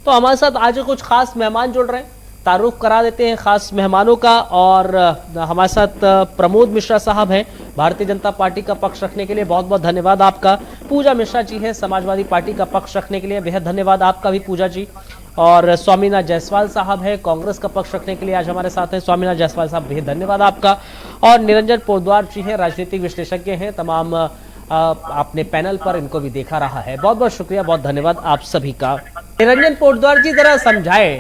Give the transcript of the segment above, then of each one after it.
तो हमारे साथ आज कुछ खास मेहमान जुड़ रहे हैं, तारुफ करा देते हैं खास मेहमानों का। और हमारे साथ प्रमोद मिश्रा साहब हैं, भारतीय जनता पार्टी का पक्ष रखने के लिए बहुत बहुत धन्यवाद आपका। पूजा मिश्रा जी है, समाजवादी पार्टी का पक्ष रखने के लिए बेहद धन्यवाद आपका भी पूजा जी। और स्वामीनाथ जायसवाल साहब है, कांग्रेस का पक्ष रखने के लिए आज हमारे साथ हैं। स्वामीनाथ जायसवाल साहब बेहद धन्यवाद आपका। और निरंजन पोद्दार जी है, राजनीतिक विश्लेषज्ञ हैं, तमाम आपने पैनल पर इनको भी देखा रहा है। बहुत बहुत शुक्रिया, बहुत धन्यवाद आप सभी का। निरंजन पोद्दार जी जरा समझाएं,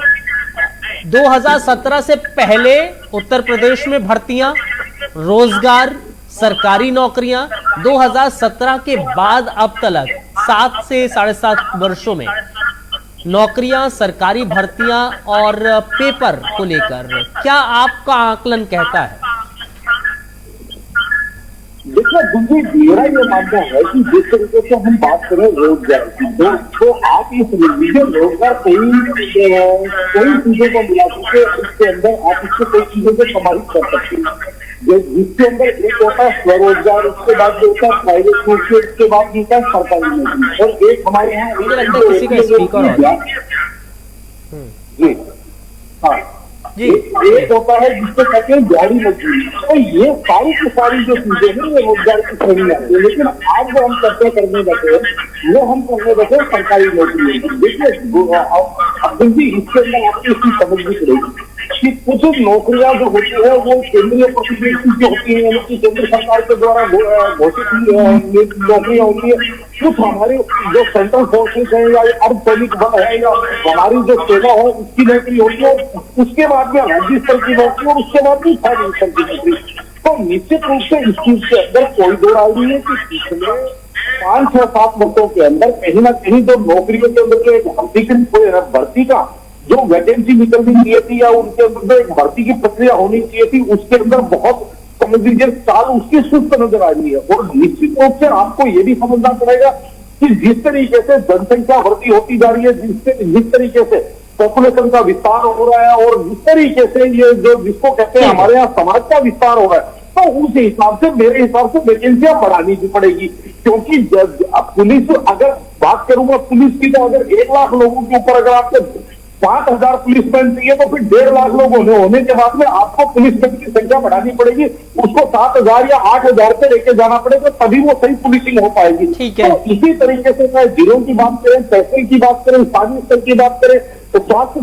2017 से पहले उत्तर प्रदेश में भर्तियां, रोजगार, सरकारी नौकरियां, 2017 के बाद अब तक 7 से 7.5 वर्षों में नौकरियां, सरकारी भर्तियां और पेपर को लेकर क्या आपका आकलन कहता है? देखिए दिल्ली, मेरा ये मानना है कि जिस तरीके से हम बात करें रोजगार की, तो आप इस रोजगार कई चीजों को मिला करके इसके अंदर आप इसको कई चीजों को समाहित कर सकते हैं। जिसके अंदर एक होता है स्वरोजगार, उसके बाद जो होता है प्राइवेट नौकरी, उसके बाद जो होता है सरकारी नौकरी, और एक हमारे यहाँ जी हाँ एक होता है जिसको कहते हैं दिहाड़ी मजदूरी। तो ये सारी की सारी जो चीजें हैं ये रोजगार की श्रेणी आती है। लेकिन आज जो हम चर्चा करने बैठे हैं वो हम करने बैठे सरकारी नौकरी। देखिए अब्दुल जी, इसके अंदर आपको इसकी समझनी पड़ेगी कि कुछ नौकरियां जो होती है वो केंद्रीय प्रतिनिधि जो होती है, यानी कि केंद्र सरकार के द्वारा घोषित नौकरियां होती है। कुछ हमारी जो सेंट्रल फोर्सेस है या अर्धसैनिक बल है या हमारी जो सेना है उसकी नौकरी होती है। उसके बाद में राज्य स्तर की नौकरी और उसके बाद में स्थानीय स्तर की नौकरी। तो निश्चित रूप से इस चीज के अंदर कोई दो राय नहीं है कि पिछले 5 या 7 वर्षों के अंदर कहीं ना कहीं जो नौकरियों के अंदर भर्ती का जो वैकेंसी निकलनी चाहिए थी या उनके अंदर एक भर्ती की प्रक्रिया होनी चाहिए थी, उसके अंदर बहुत समझ लीजिए चाल उसकी सुस्त नजर आ रही है। और निश्चित रूप से आपको ये भी समझना पड़ेगा कि जिस तरीके से जनसंख्या वृद्धि होती जा रही है, जिस तरीके से पॉपुलेशन का विस्तार हो रहा है और जिस तरीके से ये जो जिसको कहते हैं हमारे यहाँ समाज का विस्तार हो रहा है, तो उस हिसाब से मेरे हिसाब से वैकेंसियां बढ़ानी भी पड़ेगी। क्योंकि अब पुलिस, अगर बात करूंगा पुलिस की, तो अगर 1 लाख लोगों के ऊपर अगर आपको 5,000 पुलिसमैन चाहिए तो फिर 1.5 लाख लोग होने के बाद में आपको पुलिसमैन की संख्या बढ़ानी पड़ेगी। उसको 7,000 या 8,000 पे लेके जाना पड़ेगा, तभी वो सही पुलिसिंग हो पाएगी। ठीक है। तो इसी तरीके से चाहे जिलों की बात करें, तहसील की बात करें, स्थानीय स्तर की बात करें, तो स्वास्थ्य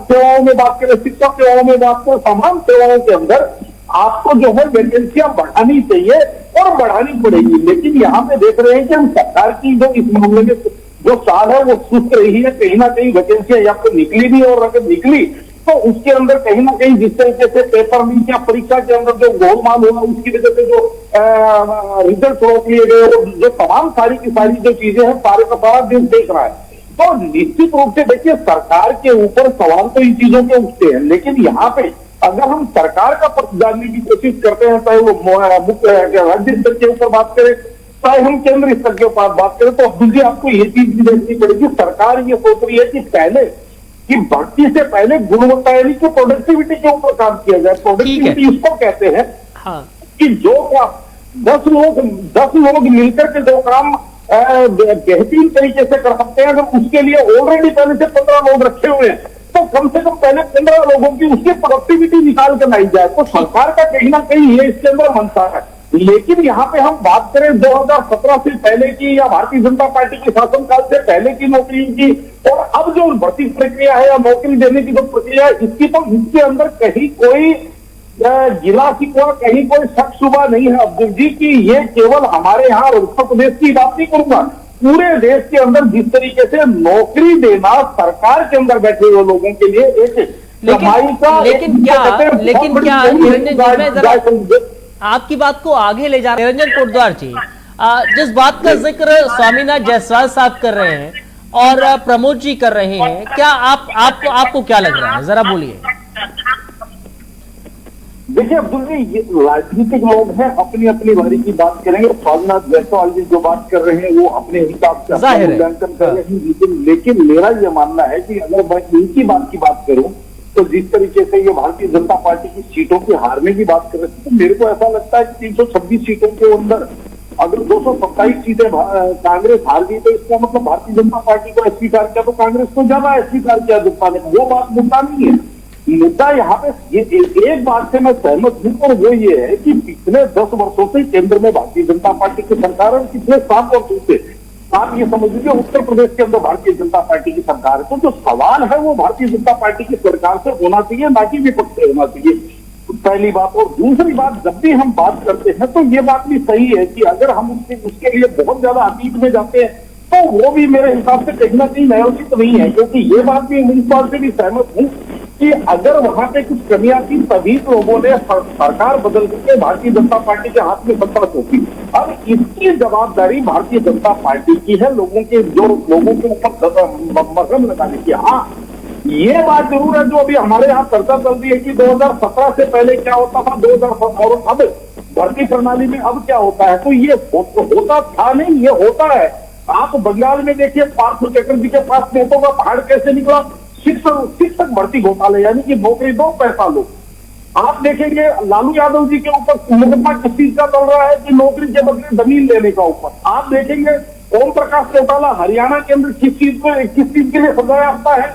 सेवाओं में बात करें, शिक्षा सेवाओं में बात करें, तमाम सेवाओं के अंदर आपको जो है वैकेंसियां बढ़ानी चाहिए और बढ़ानी पड़ेगी। लेकिन यहाँ पे देख रहे हैं कि हम सरकार की जो इस मामले में जो चाल है वो सुस्त रही है। कहीं ना कहीं वैकेंसियां या तो निकली नहीं, और अगर निकली तो उसके अंदर कहीं ना कहीं जिस तरीके से पेपर लीक या परीक्षा के अंदर जो गोलमाल हुआ उसकी वजह से जो रिजल्ट रोक लिए गए, जो तमाम सारी की सारी जो चीजें हैं सारे का सारा देश देख रहा है। तो निश्चित रूप से देखिए सरकार के ऊपर सवाल तो इन चीजों के उठते हैं। लेकिन यहाँ पे अगर हम सरकार का पक्ष जानने की कोशिश करते हैं, चाहे वो राज्य स्तर के ऊपर बात करें, चाहे हम केंद्र स्तर के ऊपर बात करें, तो अब्दुल जी आपको ये चीज भी देखनी पड़ेगी। सरकार ये सोच रही है कि पहले कि भर्ती से पहले गुणवत्ता यानी कि प्रोडक्टिविटी के ऊपर काम किया जाए। प्रोडक्टिविटी इसको कहते हैं कि जो 10 लोग मिलकर के जो काम बेहतरीन तरीके से कर सकते हैं, अगर उसके लिए ऑलरेडी पहले से 15 लोग रखे हुए हैं, तो कम से कम पहले 15 लोगों की उसकी प्रोडक्टिविटी निकाल कर लाई जाए। तो सरकार का कहीं ना कहीं ये इसके अंदर मनसा है। लेकिन यहाँ पे हम बात करें 2017 से पहले की या भारतीय जनता पार्टी के शासनकाल से पहले की नौकरी की, और अब जो भर्ती प्रक्रिया है या नौकरी देने की जो प्रक्रिया है इसकी, तो इसके अंदर कहीं कोई गिला शिकवा, कहीं कोई शक शुबा नहीं है अब्दुल जी की ये केवल हमारे यहाँ उत्तर प्रदेश की बात नहीं करूंगा, पूरे देश के अंदर जिस तरीके से नौकरी देना सरकार के अंदर बैठे हुए लोगों के लिए एक कमाई का, लेकिन क्या आपकी बात को आगे ले जा रहे हैं निरंजन पोद्दार जी, जिस बात का जिक्र स्वामीनाथ जायसवाल साहब कर रहे हैं और प्रमोद जी कर रहे हैं, क्या आपको क्या लग रहा है, जरा बोलिए। देखिए अब्दुल जी, राजनीतिक लोग हैं, अपनी अपनी बारी की बात करेंगे। स्वामीनाथ जायसवाल जी जो बात कर रहे हैं वो अपने हिसाब से मूल्यांकन कर रहे हैं। लेकिन मेरा ये मानना है कि अगर मैं इनकी बात की बात करूं तो जिस तरीके से ये भारतीय जनता पार्टी की सीटों के हारने की बात कर रहे थे, तो मेरे को ऐसा लगता है कि 326 सीटों के अंदर अगर 227 सीटें कांग्रेस हार गई तो इसका मतलब भारतीय जनता पार्टी को अस्वीकार किया तो कांग्रेस को ज्यादा अस्वीकार किया जनता ने। वो बात मुद्दा नहीं है। मुद्दा यहाँ पे ये एक बात से मैं सहमत हूँ, और वो ये है कि पिछले 10 वर्षों से केंद्र में भारतीय जनता पार्टी की सरकार है, पिछले 7 वर्षों से आप ये समझ लीजिए उत्तर प्रदेश के अंदर भारतीय जनता पार्टी की सरकार है। तो जो सवाल है वो भारतीय जनता पार्टी की सरकार से होना चाहिए, ना कि विपक्ष से होना चाहिए, पहली बात। और दूसरी बात, जब भी हम बात करते हैं तो ये बात भी सही है कि अगर हम उसके लिए बहुत ज्यादा अतीत में जाते हैं तो वो भी मेरे हिसाब से कहीं ना कहीं न्यायोचित नहीं है, क्योंकि ये बात भी इस बात से भी सहमत हूँ कि अगर वहां पे कुछ कमियां थी तभी लोगों ने सरकार बदल करके भारतीय जनता पार्टी के हाथ में सत्ता सौंपी। अब इसकी जवाबदारी भारतीय जनता पार्टी की है, लोगों के ऊपर मरहम लगाने की। हाँ, ये बात जरूर है जो अभी हमारे यहाँ चर्चा चल रही है कि 2017 से पहले क्या होता था, 2017 और अब भर्ती प्रणाली में अब क्या होता है। तो ये होता था नहीं, ये होता है। आप बंगाल में देखिए, पार्थ चटर्जी के पास नोटों का पहाड़ कैसे निकला, शिक्षक भर्ती घोटाले, यानी कि नौकरी दो पैसा लो। आप देखेंगे लालू यादव जी के ऊपर मुकदमा किस चीज का चल रहा है कि नौकरी के बदले जमीन लेने का ऊपर। आप देखेंगे ओम प्रकाश चौटाला हरियाणा के अंदर किस चीज के लिए सजाया जाता है,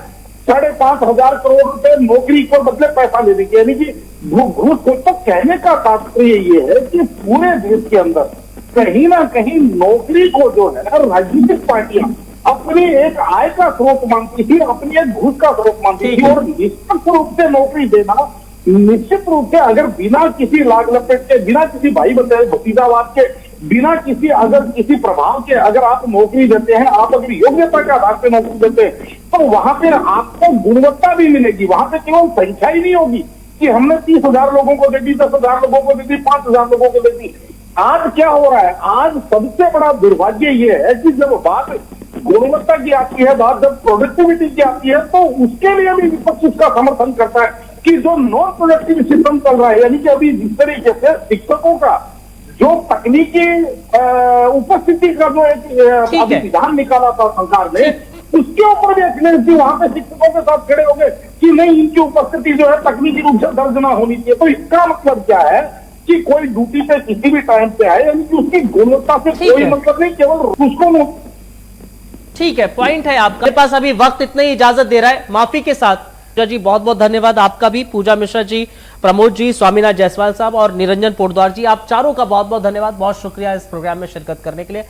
5,500 करोड़ रुपए नौकरी को बदले पैसा लेने की, यानी कि घूस को। तो कहने का तात्पर्य ये है कि पूरे देश के अंदर कहीं ना कहीं नौकरी को जो है राजनीतिक पार्टियां अपनी एक आय का स्रोत मानती थी, अपनी एक घूस का स्रोत मानती थी। और निश्चित रूप से नौकरी देना, निश्चित रूप से अगर बिना किसी लाग लपेट के, बिना किसी भाई भतीजावाद के, बिना किसी प्रभाव के अगर आप नौकरी देते हैं, आप अगर योग्यता के आधार पर नौकरी देते हैं तो वहां पर आपको गुणवत्ता भी मिलेगी। वहां पे केवल संख्या ही नहीं होगी कि हमने 30,000 लोगों को दे दी, 10,000 लोगों को दे दी, 5,000 लोगों को दे दी। आज क्या हो रहा है, आज सबसे बड़ा दुर्भाग्य ये है कि जब बात गुणवत्ता की आती है, बात जब प्रोडक्टिविटी की आती है, तो उसके लिए भी विपक्ष उसका समर्थन करता है कि जो नॉन प्रोडक्टिव सिस्टम चल रहा है, यानी कि अभी जिस तरीके से शिक्षकों का जो तकनीकी उपस्थिति का जो एक विधान निकाला था सरकार ने, उसके ऊपर भी अखिलेश जी वहां पे शिक्षकों के साथ खड़े हो गए कि नहीं, इनकी उपस्थिति जो है तकनीकी रूप से दर्ज ना होनी चाहिए। तो इसका मतलब क्या है कि कोई ड्यूटी पे किसी भी टाइम पे आए, यानी कि उसकी गुणवत्ता से कोई मतलब नहीं, केवल उसको। ठीक है, पॉइंट है आपका। मेरे पास अभी वक्त इतना ही इजाजत दे रहा है, माफी के साथ। जी बहुत बहुत धन्यवाद आपका भी, पूजा मिश्रा जी, प्रमोद जी, स्वामीनाथ जायसवाल साहब और निरंजन पोटद्वार जी, आप चारों का बहुत बहुत धन्यवाद, बहुत शुक्रिया इस प्रोग्राम में शिरकत करने के लिए।